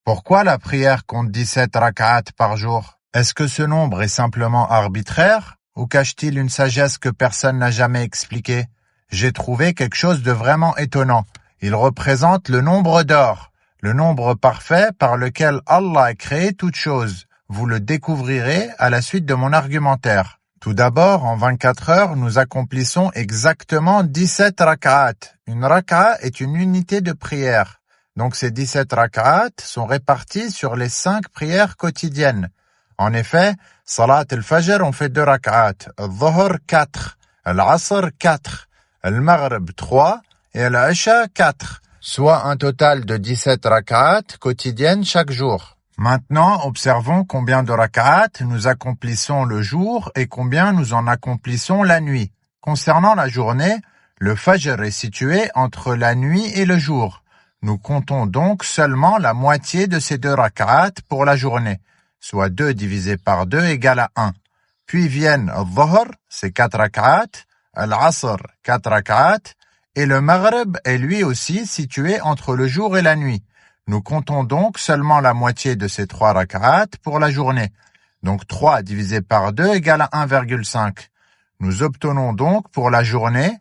Pourquoi la prière compte 17 rak'at par jour? Est-ce que ce nombre est simplement arbitraire ou cache-t-il une sagesse que personne n'a jamais expliquée? J'ai trouvé quelque chose de vraiment étonnant. Il représente le nombre d'or, le nombre parfait par lequel Allah a créé toute chose. Vous le découvrirez à la suite de mon argumentaire. Tout d'abord, en 24 heures, nous accomplissons exactement 17 rak'at. Une rak'a est une unité de prière. Donc ces 17 rak'at sont répartis sur les 5 prières quotidiennes. En effet, Salat al-Fajr, on fait 2 rak'at, al-Dhuhr 4, al-Asr 4, al-Maghrib 3 et al-Isha 4, soit un total de 17 rak'at quotidiennes chaque jour. Maintenant, observons combien de rak'at nous accomplissons le jour et combien nous en accomplissons la nuit. Concernant la journée, le Fajr est situé entre la nuit et le jour. Nous comptons donc seulement la moitié de ces 2 rak'at pour la journée, soit 2 divisé par 2 égale à 1. Puis viennent al-Dhuhr, c'est 4 rak'at, al-Asr, 4 rak'at, et le Maghrib est lui aussi situé entre le jour et la nuit. Nous comptons donc seulement la moitié de ces 3 rak'at pour la journée. Donc 3 divisé par 2 égale à 1,5. Nous obtenons donc pour la journée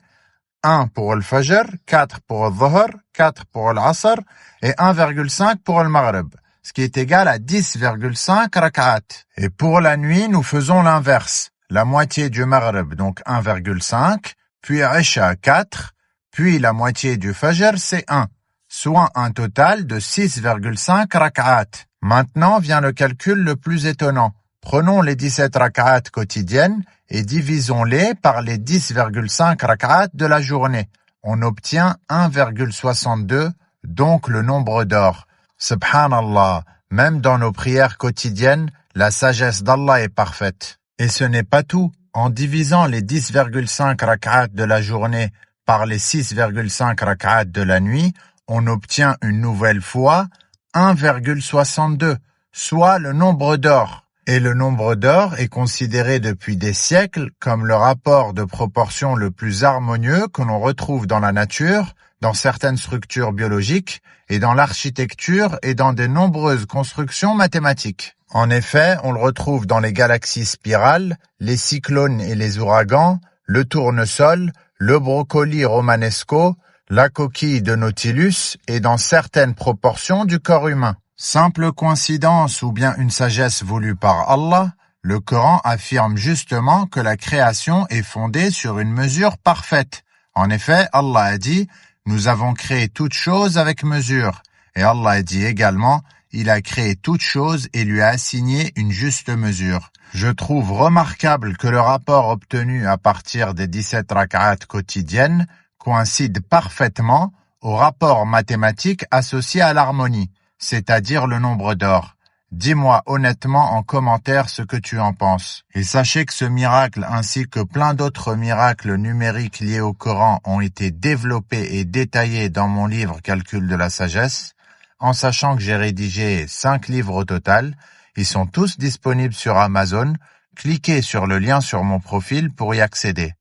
1 pour le Fajr, 4 pour le Dhuhr, 4 pour l'Asr et 1,5 pour le Maghrib, ce qui est égal à 10,5 rak'at. Et pour la nuit, nous faisons l'inverse. La moitié du Maghrib, donc 1,5, puis Isha 4, puis la moitié du Fajr, c'est 1, soit un total de 6,5 rak'at. Maintenant vient le calcul le plus étonnant. Prenons les 17 rak'at quotidiennes et divisons-les par les 10,5 rak'at de la journée. On obtient 1,62, donc le nombre d'or. Subhanallah, même dans nos prières quotidiennes, la sagesse d'Allah est parfaite. Et ce n'est pas tout. En divisant les 10,5 rak'at de la journée par les 6,5 rak'at de la nuit, on obtient une nouvelle fois 1,62, soit le nombre d'or. Et le nombre d'or est considéré depuis des siècles comme le rapport de proportion le plus harmonieux que l'on retrouve dans la nature, dans certaines structures biologiques, et dans l'architecture et dans de nombreuses constructions mathématiques. En effet, on le retrouve dans les galaxies spirales, les cyclones et les ouragans, le tournesol, le brocoli romanesco, la coquille de Nautilus et dans certaines proportions du corps humain. Simple coïncidence ou bien une sagesse voulue par Allah, le Coran affirme justement que la création est fondée sur une mesure parfaite. En effet, Allah a dit « Nous avons créé toute chose avec mesure ». Et Allah a dit également « Il a créé toute chose et lui a assigné une juste mesure ». Je trouve remarquable que le rapport obtenu à partir des 17 rak'at quotidiennes coïncide parfaitement au rapport mathématique associé à l'harmonie, c'est-à-dire le nombre d'or. Dis-moi honnêtement en commentaire ce que tu en penses. Et sachez que ce miracle ainsi que plein d'autres miracles numériques liés au Coran ont été développés et détaillés dans mon livre Calcul de la sagesse, en sachant que j'ai rédigé 5 livres au total. Ils sont tous disponibles sur Amazon. Cliquez sur le lien sur mon profil pour y accéder.